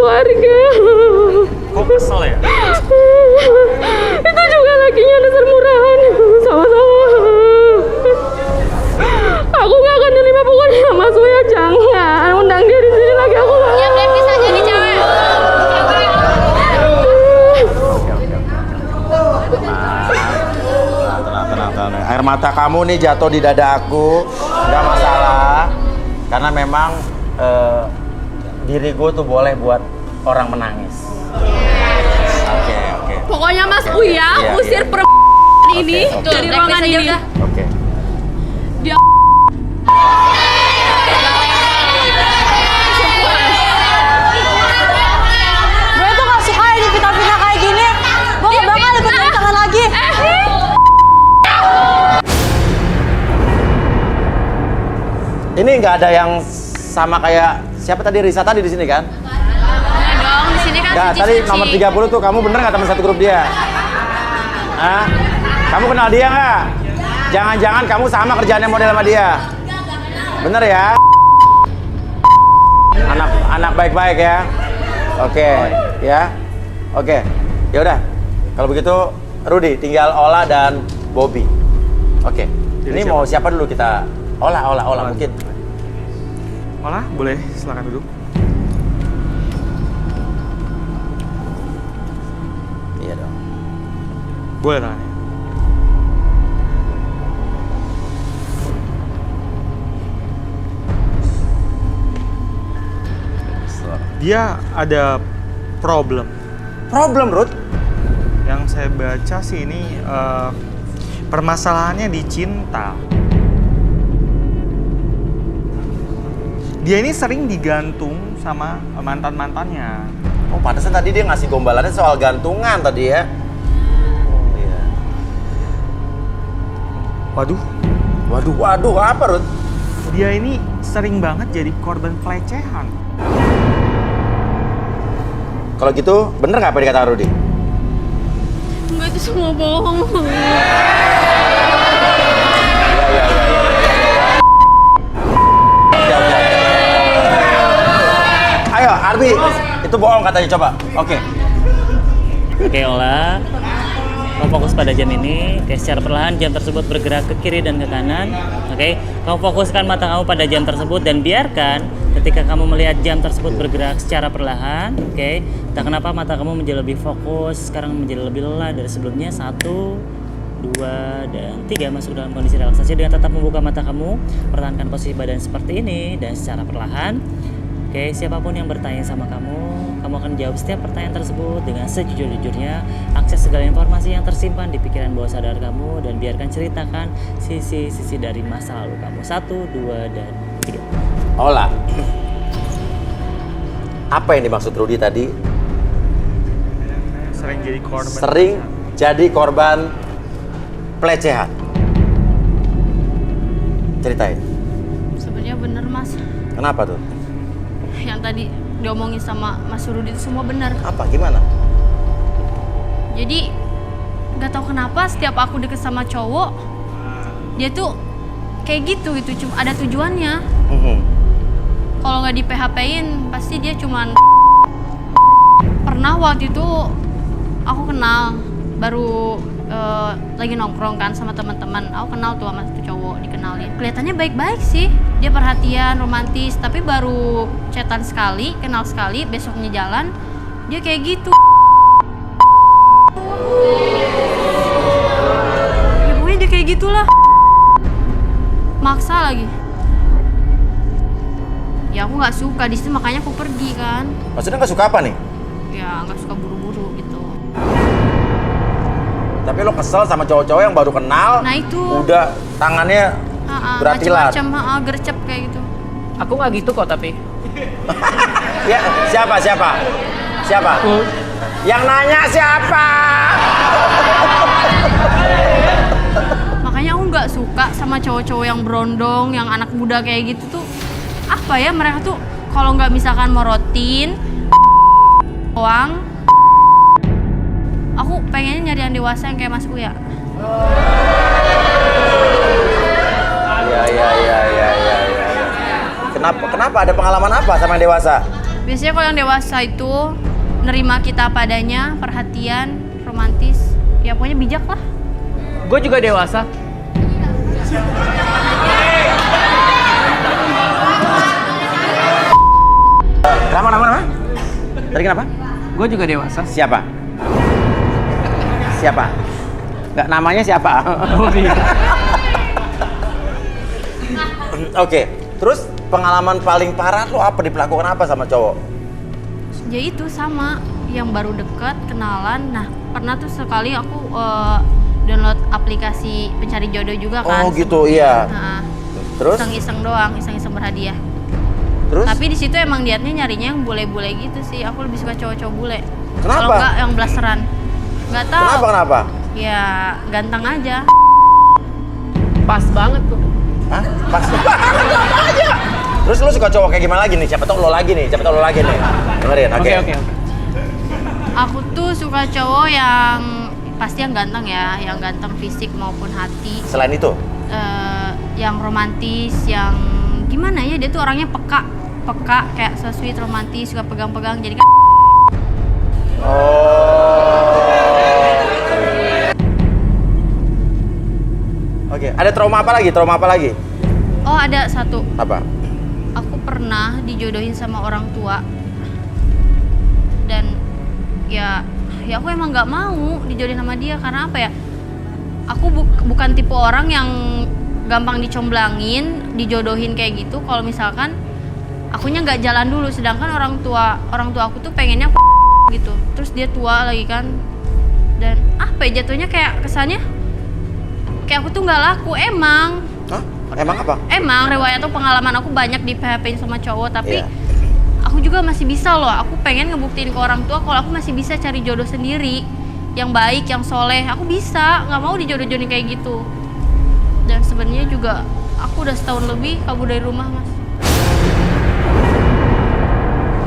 keluarga. Kok kesel ya? Itu juga lakinya dasar murahan. Sama-sama. Aku nggak akan terima pokoknya Mas Uya, jangan undang dia di sini lagi, aku nggak. Ya biar bisa jadi cewek. Tenang. Air mata kamu nih jatuh di dada aku, nggak masalah. Karena memang diri gue tuh boleh buat orang menangis. Oke. Pokoknya Mas Uya Iya, usir iya. perempuan ini Oke. dari ruangan ini. Oke. Dia Gue tuh gak suka ya dipita-pita kayak gini. Gue gak bakal ikut tangan lagi. Ini nggak ada yang sama kayak siapa tadi, Risa tadi di sini kan? ya dong, di sini kan Nggak, tadi nomor 30 tuh kamu bener nggak teman satu grup dia? Hah? Kamu kenal dia nggak? Jangan-jangan kamu sama kerjaannya model sama dia? Bener ya? Anak baik-baik ya? Oke, ya? Oke, ya udah. Kalau begitu, Rudy tinggal Ola dan Bobby. Oke. Ini mau siapa dulu kita? Ola mungkin. Olah, boleh silakan duduk. Iya dong. Boleh tangannya. Dia ada problem. Problem, Ruth? Yang saya baca sih ini permasalahannya di cinta. Dia ini sering digantung sama mantan-mantannya. Oh, pantesan tadi dia ngasih gombalannya soal gantungan tadi ya. Iya. Waduh, Waduh, apa, Ruth? dia ini sering banget jadi korban pelecehan. Kalau gitu, bener nggak apa yang dikata Rudy? Enggak, itu semua bohong. Ayo, Arbi, itu bohong katanya, coba. Oke. Oke, Ola. Kamu fokus pada jam ini. Oke, secara perlahan jam tersebut bergerak ke kiri dan ke kanan. Oke, kamu fokuskan mata kamu pada jam tersebut dan biarkan ketika kamu melihat jam tersebut bergerak secara perlahan. Oke, entah kenapa mata kamu menjadi lebih fokus, sekarang menjadi lebih lelah dari sebelumnya. 1, 2, dan 3. Masuk dalam kondisi relaksasi dengan tetap membuka mata kamu. Pertahankan posisi badan seperti ini dan secara perlahan. Oke, siapapun yang bertanya sama kamu akan jawab setiap pertanyaan tersebut dengan sejujur-jujurnya. Akses segala informasi yang tersimpan di pikiran bawah sadar kamu dan biarkan ceritakan sisi-sisi dari masa lalu kamu. 1, 2, dan 3. Ola. Apa yang dimaksud Rudy tadi? Sering jadi korban. Sering jadi korban pelecehan. Ceritain. Sebenarnya bener Mas. Kenapa tuh? Yang tadi diomongin sama Mas Rudi itu semua benar. Apa? Gimana? Jadi nggak tahu kenapa setiap aku deket sama cowok, dia tuh kayak gitu cuma ada tujuannya. Kalau nggak di PHP-in pasti dia cuman. Pernah waktu itu aku kenal baru lagi nongkrong kan sama teman-teman, aku kenal tuh sama satu cowok, dikenalin kelihatannya baik-baik sih, dia perhatian, romantis, tapi baru chatan sekali, kenal sekali, besoknya jalan dia kayak gitu. Ya pokoknya dia kayak gitulah, maksa lagi. Ya aku nggak suka di situ, makanya aku pergi kan. Maksudnya nggak suka apa nih? Ya nggak suka buru-buru gitu. Tapi lo kesel sama cowok-cowok yang baru kenal. Nah itu. Udah tangannya beratilan. Macam-macam, gercep kayak gitu. Aku nggak gitu kok, tapi Ya, siapa? Yang nanya siapa? Makanya aku nggak suka sama cowok-cowok yang berondong, yang anak muda kayak gitu tuh. Apa ya, mereka tuh kalau nggak misalkan morotin doang. Aku pengennya nyari yang dewasa yang kayak Mas Uya. Ya. Kenapa ada pengalaman apa sama yang dewasa? Biasanya kalau yang dewasa itu nerima kita padanya, perhatian, romantis, ya pokoknya bijak lah. Gue juga dewasa. Kenapa? Tadi kenapa? Gue juga dewasa. Siapa? Nggak, namanya siapa? Oke, terus pengalaman paling parah lo apa, diperlakukan apa sama cowok? Ya itu sama, yang baru deket, kenalan. Nah, pernah tuh sekali aku download aplikasi pencari jodoh juga kan. Oh gitu, iya. Nah, Terus? iseng-iseng doang, iseng-iseng berhadiah. Terus? Tapi di situ emang niatnya nyarinya yang bule-bule gitu sih. Aku lebih suka cowok-cowok bule. Kenapa? Kalau enggak yang blasteran. Nggak tahu. Kenapa? Ya ganteng aja. Pas banget tuh. Hah? Pas. Terus lo suka cowok kayak gimana lagi nih? Siapa tau lo lagi nih. Dengerin, oke. Oke. Aku tuh suka cowok yang pasti yang ganteng ya, yang ganteng fisik maupun hati. Selain itu? Yang romantis, yang gimana ya, dia tuh orangnya peka kayak so sweet, romantis, suka pegang-pegang, jadi kan. Oke, ada trauma apa lagi? Oh, ada satu. Apa? Aku pernah dijodohin sama orang tua. Dan ya aku emang nggak mau dijodohin sama dia karena apa ya? Aku bukan tipe orang yang gampang dicomblangin, dijodohin kayak gitu. Kalau misalkan akunya nggak jalan dulu, sedangkan orang tua aku tuh pengennya gitu. Terus dia tua lagi kan, dan apa ya, jatuhnya kayak kesannya kayak aku tuh nggak laku. Emang Emang apa? Emang riwayat atau pengalaman aku banyak di PHP-in sama cowok, tapi Iya. aku juga masih bisa loh. Aku pengen ngebuktiin ke orang tua kalau aku masih bisa cari jodoh sendiri, yang baik, yang soleh. Aku bisa, nggak mau dijodoh-jodohin kayak gitu. Dan sebenarnya juga aku udah setahun lebih kabur dari rumah, Mas.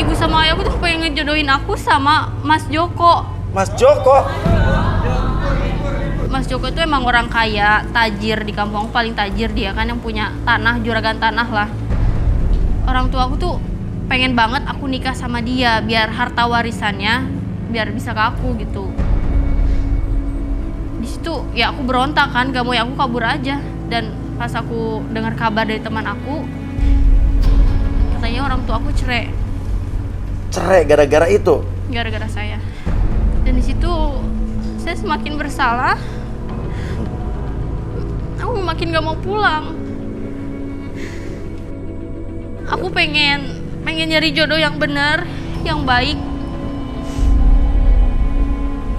Ibu sama ayahku tuh pengen ngejodohin aku sama Mas Joko. Mas Joko? Mas Joko itu emang orang kaya, tajir di kampung aku, paling tajir dia kan, yang punya tanah, juragan tanah lah. Orang tua aku tuh pengen banget aku nikah sama dia biar harta warisannya biar bisa ke aku gitu. Di situ ya aku berontak kan, gak mau ya aku kabur aja. Dan pas aku dengar kabar dari teman aku, katanya orang tua aku cerai. Cerai gara-gara itu? Gara-gara saya. Dan di situ saya semakin bersalah. Aku makin gak mau pulang. Aku pengen nyari jodoh yang benar, yang baik,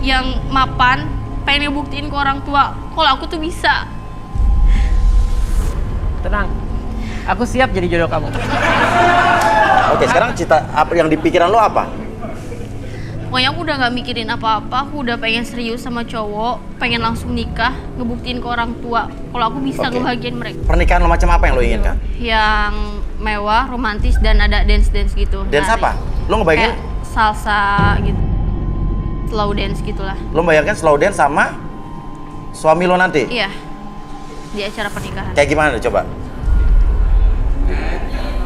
yang mapan. Pengen ngebuktiin ke orang tua kalau aku tuh bisa. Tenang. Aku siap jadi jodoh kamu. Oke, sekarang cita apa yang di pikiran lo apa? Pokoknya aku udah gak mikirin apa-apa. Aku udah pengen serius sama cowok, pengen langsung nikah, ngebuktiin ke orang tua kalau aku bisa Oke. ngebahagiain mereka. Pernikahan lo macam apa yang lo inginkan? Yang mewah, romantis, dan ada dance-dance gitu. Dance Nah, apa? Lo ngebayangin? kayak salsa gitu, slow dance gitulah. Lo bayangkan slow dance sama suami lo nanti? Iya, di acara pernikahan. Kayak gimana coba?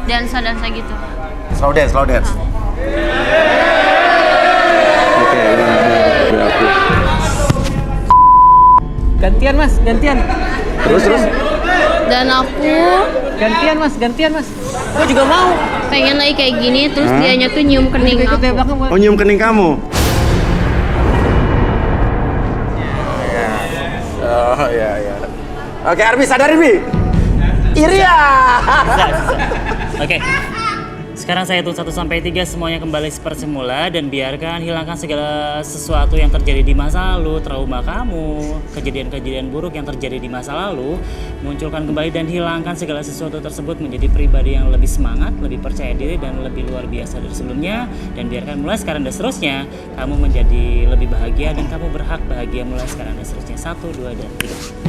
Dansa gitu. Slow dance. Gantian mas, gantian. Terus? Dan aku Gantian mas. Gue juga mau. pengen lagi kayak gini, terus dianya tuh nyium kening Ikut dari aku. belakang. Oh, nyium kening kamu? Oh, iya. Oke, Arbi, sadar Arbi. Iria. Oke. Sekarang saya hitung 1 sampai 3, semuanya kembali seperti semula dan biarkan hilangkan segala sesuatu yang terjadi di masa lalu, trauma kamu, kejadian-kejadian buruk yang terjadi di masa lalu, munculkan kembali dan hilangkan segala sesuatu tersebut menjadi pribadi yang lebih semangat, lebih percaya diri dan lebih luar biasa dari sebelumnya, dan biarkan mulai sekarang dan seterusnya kamu menjadi lebih bahagia dan kamu berhak bahagia mulai sekarang dan seterusnya. 1, 2, dan 3.